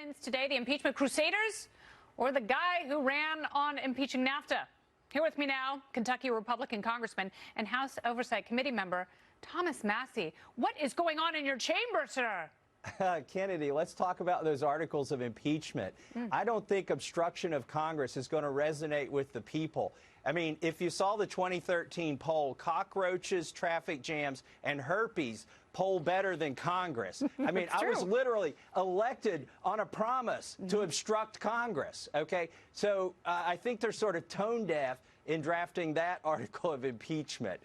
wins today, the impeachment crusaders or the guy who ran on impeaching NAFTA? Here with me now, Kentucky Republican Congressman and House Oversight Committee member Thomas Massie. What is going on in your chamber, sir? Kennedy, let's talk about those articles of impeachment. I don't think obstruction of Congress is going to resonate with the people. I mean, if you saw the 2013 poll, cockroaches, traffic jams, and herpes poll better than Congress. I mean, I was literally elected on a promise to obstruct Congress, okay? So I think they're sort of tone deaf in drafting that article of impeachment.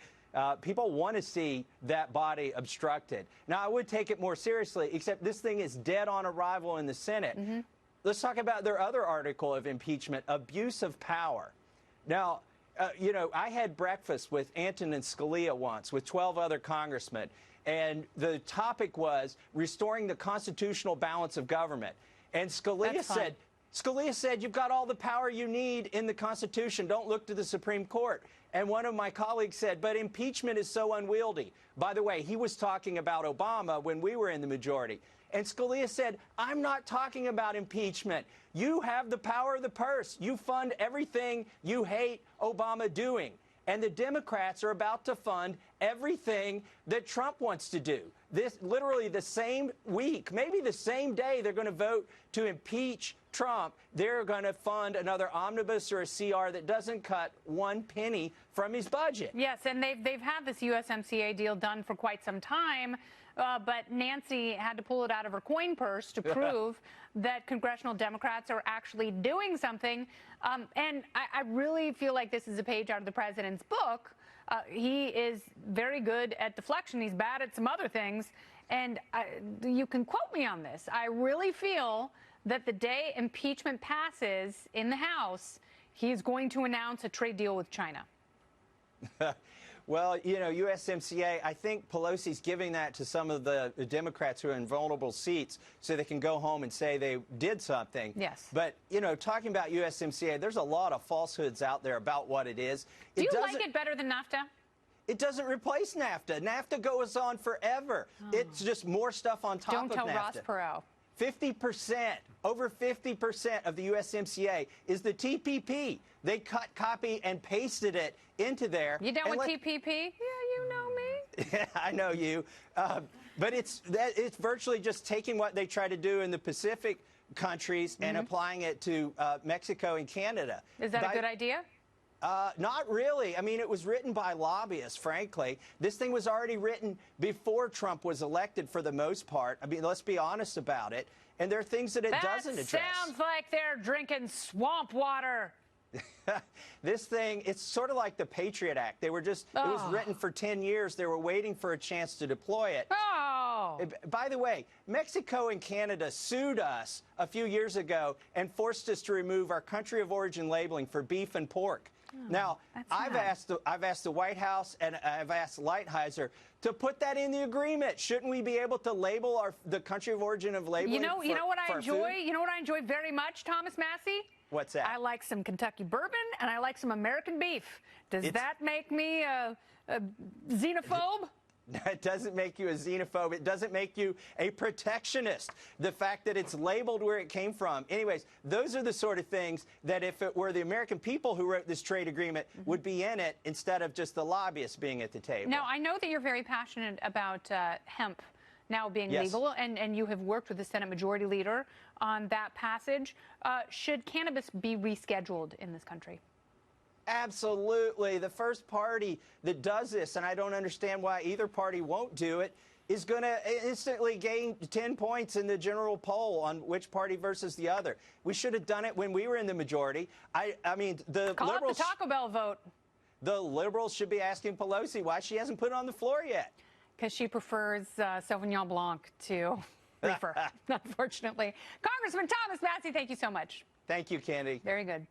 People want to see that body obstructed. Now, I would take it more seriously, except this thing is dead on arrival in the Senate. Let's talk about their other article of impeachment, abuse of power. Now, you know, I had breakfast with Antonin Scalia once with 12 other congressmen, and the topic was restoring the constitutional balance of government. And Scalia said, you've got all the power you need in the Constitution. Don't look to the Supreme Court. And one of my colleagues said, but impeachment is so unwieldy. By the way, he was talking about Obama when we were in the majority. And Scalia said, I'm not talking about impeachment. You have the power of the purse. You fund everything you hate Obama doing. And the Democrats are about to fund everything that Trump wants to do. This literally the same week, maybe the same day they're going to vote to impeach Trump, they're going to fund another omnibus or a CR that doesn't cut one penny from his budget. Yes, and they've had this USMCA deal done for quite some time, but Nancy had to pull it out of her coin purse to prove that congressional Democrats are actually doing something. And I really feel like this is a page out of the president's book. He is very good at deflection. He's bad at some other things. And you can quote me on this. I really feel that the day impeachment passes in the House, he's going to announce a trade deal with China. Well, you know, USMCA, I think Pelosi's giving that to some of the Democrats who are in vulnerable seats so they can go home and say they did something. Yes. But, you know, talking about USMCA, there's a lot of falsehoods out there about what it is. Do you like it better than NAFTA? It doesn't replace NAFTA. NAFTA goes on forever. It's just more stuff on top of NAFTA. Don't tell Ross Perot. 50%, over 50% of the USMCA is the TPP. They cut, copy, and pasted it into there. You done with TPP? Yeah, you know me. Yeah, I know you. But it's virtually just taking what they try to do in the Pacific countries and applying it to Mexico and Canada. Is that a good idea? Not really. I mean, it was written by lobbyists, frankly. This thing was already written before Trump was elected for the most part. I mean, let's be honest about it. And there are things that it doesn't address. That sounds like they're drinking swamp water. This thing, it's sort of like the Patriot Act. They were just, it was written for 10 years. They were waiting for a chance to deploy it. By the way, Mexico and Canada sued us a few years ago and forced us to remove our country of origin labeling for beef and pork. Now, I've asked the White House and I've asked Lighthizer to put that in the agreement. Shouldn't we be able to label the country of origin of labeling? You know what I enjoy? You know what I enjoy very much, Thomas Massie? What's that? I like some Kentucky bourbon and I like some American beef. Does that make me a xenophobe? It doesn't make you a xenophobe. It doesn't make you a protectionist. The fact that it's labeled where it came from. Anyways, those are the sort of things that if it were the American people who wrote this trade agreement would be in it instead of just the lobbyists being at the table. Now, I know that you're very passionate about hemp now being legal, and you have worked with the Senate Majority Leader on that passage. Should cannabis be rescheduled in this country? Absolutely. The first party that does this, and I don't understand why either party won't do it, is going to instantly gain 10 points in the general poll on which party versus the other. We should have done it when we were in the majority. I mean, the Call liberals... up the Taco Bell vote. The liberals should be asking Pelosi why she hasn't put it on the floor yet. Because she prefers Sauvignon Blanc to reefer, unfortunately. Congressman Thomas Massie, thank you so much. Thank you, Candy. Very good.